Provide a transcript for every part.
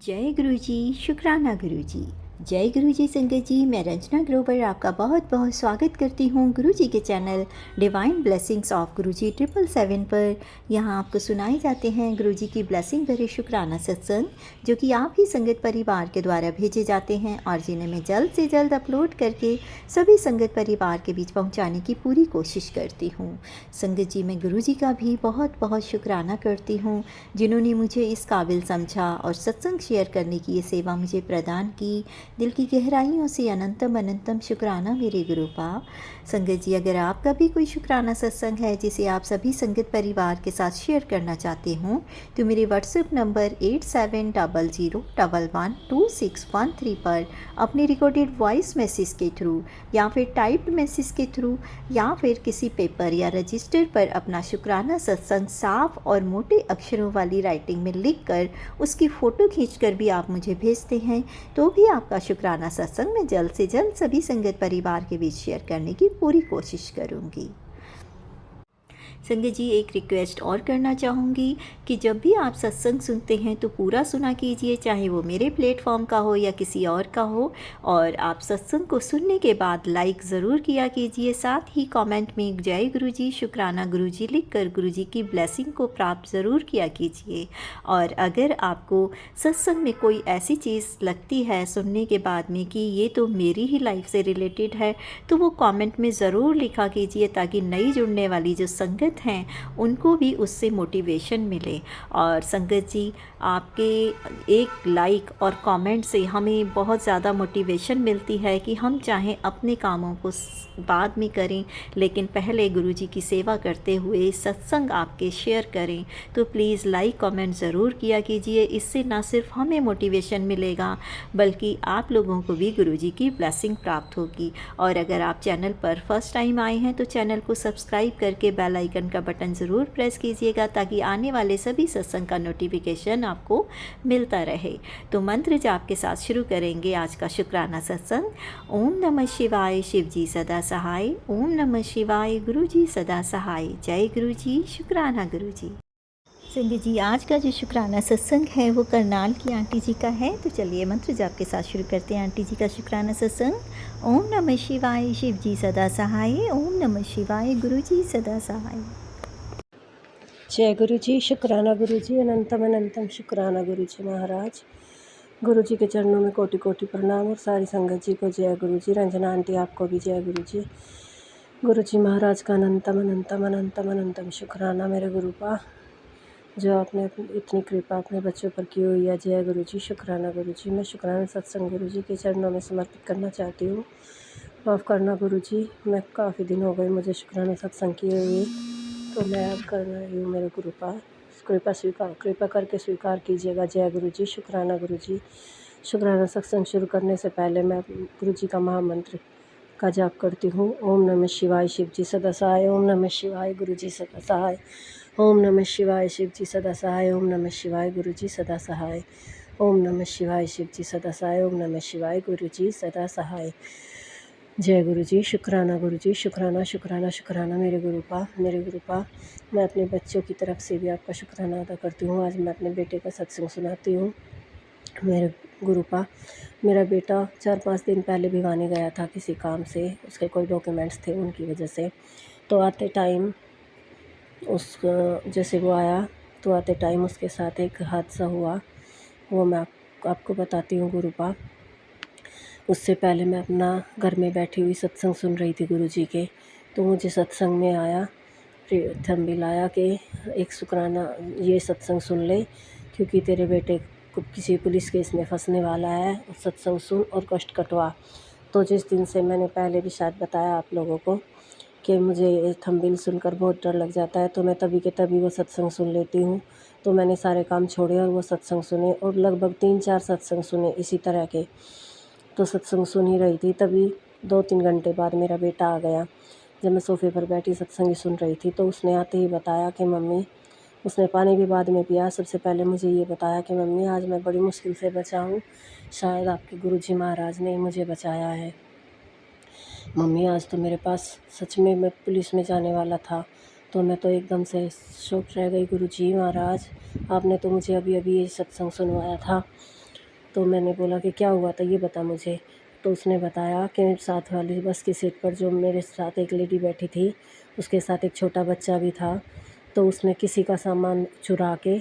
जय गुरु जी। शुक्राना गुरु जी। जय गुरु जी संगत जी, मैं रंजना ग्रोवर आपका बहुत बहुत स्वागत करती हूँ गुरु जी के चैनल डिवाइन ब्लेसिंग्स ऑफ गुरु जी 777 पर। यहाँ आपको सुनाए जाते हैं गुरु जी की ब्लेसिंग भरे शुक्राना सत्संग, जो कि आप ही संगत परिवार के द्वारा भेजे जाते हैं और जिन्हें मैं जल्द से जल्द अपलोड करके सभी संगत परिवार के बीच पहुँचाने की पूरी कोशिश करती हूँ। संगत जी, मैं गुरु जी का भी बहुत बहुत शुक्राना करती हूँ, जिन्होंने मुझे इस काबिल समझा और सत्संग शेयर करने की ये सेवा मुझे प्रदान की। दिल की गहराइयों से अनंतम अनंतम शुक्राना मेरे गुरुपा। संगत जी, अगर आपका भी कोई शुक्राना सत्संग है जिसे आप सभी संगत परिवार के साथ शेयर करना चाहते हों, तो मेरे व्हाट्सएप नंबर 8700112613 पर अपने रिकॉर्डेड वॉइस मैसेज के थ्रू या फिर टाइप्ड मैसेज के थ्रू या फिर किसी पेपर या रजिस्टर पर अपना शुक्राना सत्संग साफ और मोटे अक्षरों वाली राइटिंग में लिखकर उसकी फ़ोटो खींचकर भी आप मुझे भेजते हैं, तो भी आपका शुक्राना सत्संग मैं जल्द से जल्द सभी संगत परिवार के बीच शेयर करने की पूरी कोशिश करूँगी। संगत जी, एक रिक्वेस्ट और करना चाहूँगी कि जब भी आप सत्संग सुनते हैं तो पूरा सुना कीजिए, चाहे वो मेरे प्लेटफॉर्म का हो या किसी और का हो। और आप सत्संग को सुनने के बाद लाइक ज़रूर किया कीजिए, साथ ही कमेंट में जय गुरु जी, शुक्राना गुरु जी लिख कर गुरु जी की ब्लेसिंग को प्राप्त ज़रूर किया कीजिए। और अगर आपको सत्संग में कोई ऐसी चीज़ लगती है सुनने के बाद में कि ये तो मेरी ही लाइफ से रिलेटेड है, तो वो कमेंट में ज़रूर लिखा कीजिए, ताकि नई जुड़ने वाली जो संगत हैं उनको भी उससे मोटिवेशन मिले। और संगत जी, आपके एक लाइक और कमेंट से हमें बहुत ज़्यादा मोटिवेशन मिलती है कि हम चाहें अपने कामों को बाद में करें, लेकिन पहले गुरु जी की सेवा करते हुए सत्संग आपके शेयर करें। तो प्लीज़ लाइक कमेंट ज़रूर किया कीजिए। इससे ना सिर्फ हमें मोटिवेशन मिलेगा, बल्कि आप लोगों को भी गुरु जी की ब्लेसिंग प्राप्त होगी। और अगर आप चैनल पर फर्स्ट टाइम आए हैं तो चैनल को सब्सक्राइब करके बेल आइकन का बटन ज़रूर प्रेस कीजिएगा, ताकि आने वाले सभी सत्संग का नोटिफिकेशन आपको मिलता रहे। तो मंत्र जाप के साथ शुरू करेंगे आज का शुक्राना सत्संग। ओम नमः शिवाय, शिव जी सदा सहाय। ओम नमः शिवाय, गुरु जी सदा सहाय। जय गुरु जी, शुक्राना गुरु जी। संगत जी, आज का जो शुक्राना सत्संग है वो करनाल की आंटी जी का है। तो चलिए मंत्र जाप के साथ शुरू करते हैं आंटी जी का शुक्राना सत्संग। ओम नमः शिवाय, शिव जी सदा सहाय। ओम नमः शिवाय, गुरु जी सदा सहाय। जय गुरु जी, शुक्राना गुरु जी, अनंतम अनंतम शुक्राना गुरु जी महाराज। गुरु जी के चरणों में कोटि कोटि प्रणाम और सारी संगत जी को जय गुरु जी। रंजना आंटी आपको भी जय गुरु जी। गुरु जी महाराज का अनंतम अनंतम अनंतम अनंतम शुक्राना मेरे गुरुपा, जो आपने इतनी कृपा अपने बच्चों पर की हुई है। जय गुरु जी, शुक्राना गुरु जी। मैं शुक्राना सत्संग गुरु जी के चरणों में समर्पित करना चाहती हूँ। माफ़ करना गुरु जी, मैं काफ़ी दिन हो गए मुझे शुक्राना सत्संग किए हुए, तो मैं अब कर रही हूँ। मेरे गुरुपा कृपा करके स्वीकार कीजिएगा। जय गुरु जी, शुक्राना गुरु जी। शुक्राना सत्संग शुरू करने से पहले मैं गुरु जी का महामंत्र का जाप करती हूँ। ओम नमः शिवाय, शिव जी सदा सहाय। ओम नमः शिवाय, गुरु जी सदा सहाय। ओम नमः शिवाय, शिव जी सदा सहाय। ओम नमः शिवाय, गुरु जी सदा सहाय। ओम नमः शिवाय, शिव जी सदा सहाय। ओम नमः शिवाय, गुरु जी सदा सहाय। जय गुरु जी, शुक्राना गुरु जी। शुक्राना शुक्राना शुक्राना मेरे गुरुपा। मैं अपने बच्चों की तरफ से भी आपका शुक्राना अदा करती हूँ। आज मैं अपने बेटे का सत्संग सुनाती हूँ। मेरे गुरुपा, मेरा बेटा 4-5 दिन पहले भिवानी गया था किसी काम से, उसके कोई डॉक्यूमेंट्स थे, उनकी वजह से। तो आते टाइम जैसे वो आया तो आते टाइम उसके साथ एक हादसा हुआ, वो मैं आपको बताती हूँ गुरुपा। उससे पहले मैं अपना घर में बैठी हुई सत्संग सुन रही थी गुरु जी के, तो मुझे सत्संग में आया, थंबनेल आया कि एक शुक्राना ये सत्संग सुन ले, क्योंकि तेरे बेटे को किसी पुलिस केस में फंसने वाला है, सत्संग सुन और कष्ट कटवा। तो जिस दिन से मैंने पहले भी शायद बताया आप लोगों को कि मुझे थंबनेल सुनकर बहुत डर लग जाता है, तो मैं तभी के तभी वो सत्संग सुन लेती हूँ। तो मैंने सारे काम छोड़े और वो सत्संग सुने, और लगभग 3-4 सत्संग सुने इसी तरह के। तो सत्संग सुन ही रही थी, तभी 2-3 घंटे बाद मेरा बेटा आ गया। जब मैं सोफे पर बैठी सत्संग सुन रही थी, तो उसने आते ही बताया कि मम्मी, उसने पानी भी बाद में पिया, सबसे पहले मुझे ये बताया कि मम्मी आज मैं बड़ी मुश्किल से बचा हूँ, शायद आपके गुरुजी महाराज ने मुझे बचाया है। मम्मी आज तो मेरे पास सच में मैं पुलिस में जाने वाला था। तो मैं तो एकदम से शॉक रह गई, गुरुजी महाराज आपने तो मुझे अभी अभी ये सत्संग सुनवाया था। तो मैंने बोला कि क्या हुआ था ये बता मुझे। तो उसने बताया कि साथ वाली बस की सीट पर जो मेरे साथ एक लेडी बैठी थी, उसके साथ एक छोटा बच्चा भी था। तो उसने किसी का सामान चुरा के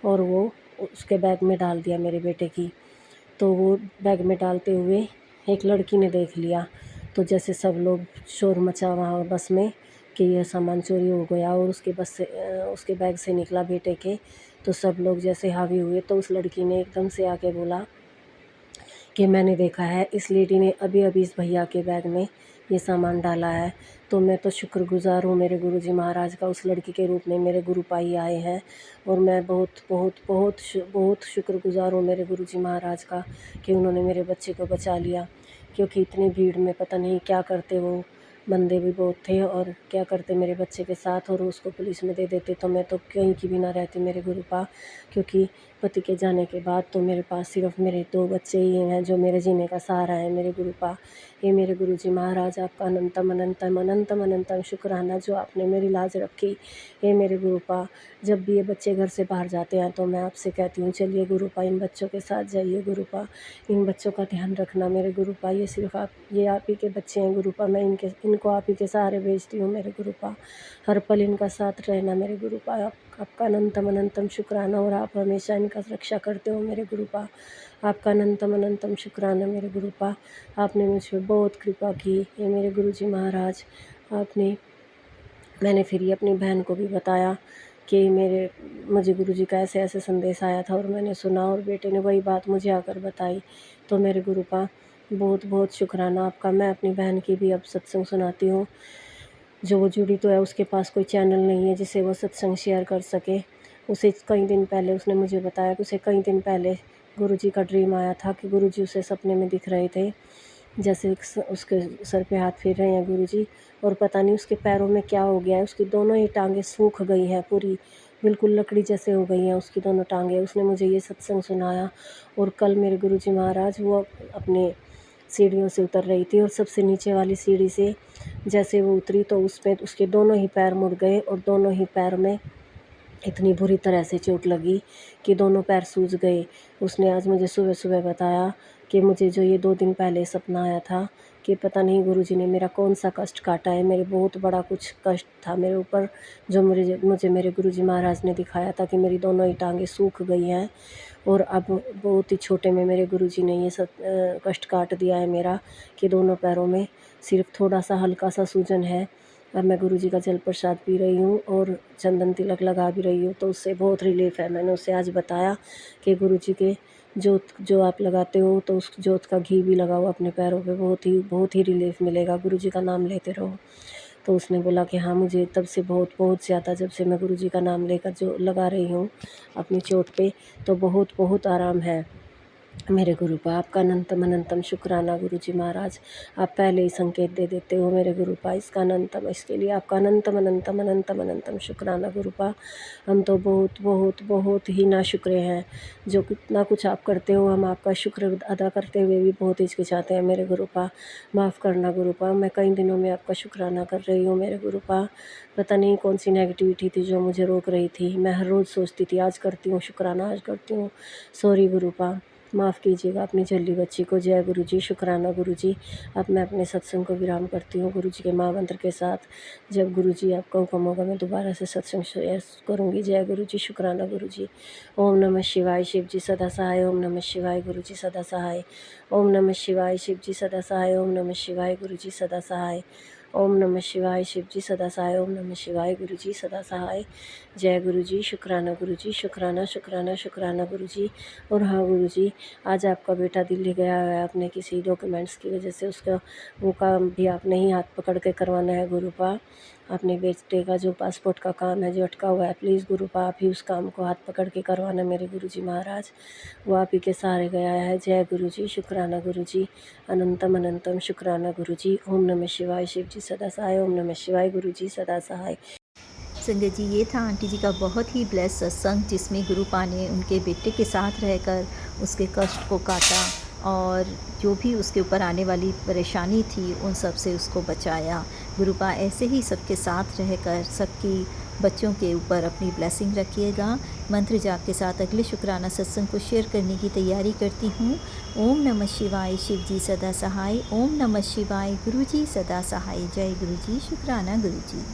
और वो उसके बैग में डाल दिया मेरे बेटे की। तो वो बैग में डालते हुए एक लड़की ने देख लिया। तो जैसे सब लोग शोर मचा वहाँ बस में कि यह सामान चोरी हो गया, और उसके बस से उसके बैग से निकला बेटे के। तो सब लोग जैसे हावी हुए, तो उस लड़की ने एकदम से आके बोला कि मैंने देखा है, इस लेडी ने अभी अभी इस भैया के बैग में ये सामान डाला है। तो मैं तो शुक्रगुज़ार हूँ मेरे गुरुजी महाराज का, उस लड़की के रूप में मेरे गुरुपाई आए हैं। और मैं बहुत बहुत बहुत बहुत शुक्रगुज़ार हूँ मेरे गुरुजी महाराज का कि उन्होंने मेरे बच्चे को बचा लिया। क्योंकि इतनी भीड़ में पता नहीं क्या करते, वो बंदे भी बहुत थे, और क्या करते मेरे बच्चे के साथ, और उसको पुलिस में दे देते तो मैं तो कहीं की भी ना रहती मेरे गुरुपा। क्योंकि पति के जाने के बाद तो मेरे पास सिर्फ मेरे 2 बच्चे ही हैं जो मेरे जीने का सहारा है मेरे गुरुपा। हे मेरे गुरुजी महाराज, आपका अनंतम अनंतम अनंतम अनंतम शुक्राना जो आपने मेरी लाज रखी। हे मेरे गुरुपा, जब भी ये बच्चे घर से बाहर जाते हैं तो मैं आपसे कहती हूँ, चलिए गुरुपा इन बच्चों के साथ जाइए गुरुपा, इन बच्चों का ध्यान रखना मेरे गुरुपा। ये सिर्फ आप ही के बच्चे हैं गुरुपा, मैं इनको आप ही के सहारे भेजती हूँ मेरे गुरुपा। हर पल इनका साथ रहना मेरे गुरुपा। आपका अनंतम अनंतम शुक्राना, और आप हमेशा इनका रक्षा करते हो मेरे गुरुपा। आपका अनंतम अनंतम शुक्राना मेरे गुरुपा। आपने मुझ पर बहुत कृपा की। ये मेरे गुरुजी महाराज, मैंने फिर ये अपनी बहन को भी बताया कि मुझे गुरुजी का ऐसे ऐसे संदेश आया था, और मैंने सुना, और बेटे ने वही बात मुझे आकर बताई। तो मेरे गुरुपा बहुत बहुत शुक्राना आपका। मैं अपनी बहन की भी अब सत्संग सुनाती हूँ। जो वो जुड़ी तो है, उसके पास कोई चैनल नहीं है जिसे वो सत्संग शेयर कर सके। उसे कई दिन पहले उसने मुझे बताया कि उसे कई दिन पहले गुरुजी का ड्रीम आया था कि गुरुजी उसे सपने में दिख रहे थे, जैसे उसके सर पे हाथ फेर रहे हैं गुरुजी, और पता नहीं उसके पैरों में क्या हो गया है, उसकी दोनों ही टांगें सूख गई हैं पूरी, बिल्कुल लकड़ी जैसे हो गई हैं उसकी दोनों टांगें। उसने मुझे ये सत्संग सुनाया। और कल मेरे गुरुजी महाराज वो अपने सीढ़ियों से उतर रही थी, और सबसे नीचे वाली सीढ़ी से जैसे वो उतरी तो उसमें उसके दोनों ही पैर मुड़ गए, और दोनों ही पैर में इतनी बुरी तरह से चोट लगी कि दोनों पैर सूज गए। उसने आज मुझे सुबह सुबह बताया कि मुझे जो ये 2 दिन पहले सपना आया था कि पता नहीं गुरुजी ने मेरा कौन सा कष्ट काटा है, मेरे बहुत बड़ा कुछ कष्ट था मेरे ऊपर, जो मुझे मेरे गुरुजी महाराज ने दिखाया था कि मेरी दोनों ही टांगें सूख गई हैं। और अब बहुत ही छोटे में मेरे गुरुजी ने ये सब कष्ट काट दिया है मेरा, कि दोनों पैरों में सिर्फ थोड़ा सा हल्का सा सूजन है। अब मैं गुरुजी का जल प्रसाद पी रही हूँ और चंदन तिलक लगा भी रही हूँ, तो उससे बहुत रिलीफ है। मैंने उसे आज बताया कि गुरुजी के जोत जो आप लगाते हो, तो उस जोत का घी भी लगाओ अपने पैरों पे, बहुत ही रिलीफ मिलेगा, गुरुजी का नाम लेते रहो। तो उसने बोला कि हाँ, मुझे तब से बहुत ज़्यादा, जब से मैं गुरुजी का नाम लेकर जो लगा रही हूँ अपनी चोट पे, तो बहुत बहुत आराम है मेरे गुरुपा। आपका अनंतम अनंतम शुक्राना गुरुजी महाराज। आप पहले ही संकेत दे देते हो मेरे गुरुपा, इसका अनंतम, इसके लिए आपका अनंतम अनंतम अनंतम अनंतम शुक्राना गुरुपा। हम तो बहुत बहुत बहुत ही नाशुक्रे हैं, जो कितना कुछ आप करते हो, हम आपका शुक्र अदा करते हुए भी बहुत हिचकिचाते हैं मेरे गुरुपा। माफ़ करना गुरुपा, मैं कई दिनों में आपका शुक्राना कर रही हूँ मेरे गुरुपा। पता नहीं कौन सी नेगेटिविटी थी जो मुझे रोक रही थी। मैं हर रोज़ सोचती थी आज करती हूँ शुक्राना, आज करती हूँ। सॉरी गुरुपा, माफ़ कीजिएगा अपनी झल्ली बच्ची को। जय गुरुजी, शुक्राना गुरुजी। अब मैं अपने सत्संग को विराम करती हूँ गुरुजी के महामंत्र के साथ। जब गुरुजी आपका हुक्म होगा मैं दोबारा से सत्संग शेयर करूँगी। जय गुरुजी, शुक्राना गुरुजी। ओम नमः शिवाय, शिव जी सदा सहाय। ओम नमः शिवाय, गुरुजी सदा सहाय। ओम नमः शिवाय, शिव जी सदा सहाय। ओम नमः शिवाय, गुरुजी सदा सहाय। ओम नमः शिवाय, शिव जी सदा सहाय। ओम नमः शिवाय, गुरुजी सदा सहाय। जय गुरुजी, शुक्राना गुरुजी, शुक्राना शुक्राना शुक्राना गुरुजी। और हाँ गुरुजी, आज आपका बेटा दिल्ली गया है अपने किसी डॉक्यूमेंट्स की वजह से, उसका वो काम भी आपने ही हाथ पकड़ के करवाना है गुरुपा। अपने बेटे का जो पासपोर्ट का काम है जो अटका हुआ है, प्लीज़ गुरुपा आप ही उस काम को हाथ पकड़ के करवाना मेरे गुरुजी महाराज। वो आप ही के सहारे गया है। जय गुरुजी, शुक्राना गुरुजी, अनंतम अनंतम शुक्राना गुरुजी। ओम नमः शिवाय, शिव जी सदा सहाय। ओम नमः शिवाय, गुरुजी सदा सहाय। संगत जी, ये था आंटी जी का बहुत ही ब्लेस सत्संग, जिसमें गुरुपा ने उनके बेटे के साथ रहकर उसके कष्ट को काटा और जो भी उसके ऊपर आने वाली परेशानी थी उन सब से उसको बचाया। गुरुपा ऐसे ही सबके साथ रहकर सबकी बच्चों के ऊपर अपनी ब्लेसिंग रखिएगा। मंत्र जाप के साथ अगले शुक्राना सत्संग को शेयर करने की तैयारी करती हूँ। ओम नमः शिवाय, शिव जी सदा सहाय। ओम नमः शिवाय, गुरु जी सदा सहाय। जय गुरु जी, शुक्राना गुरु जी।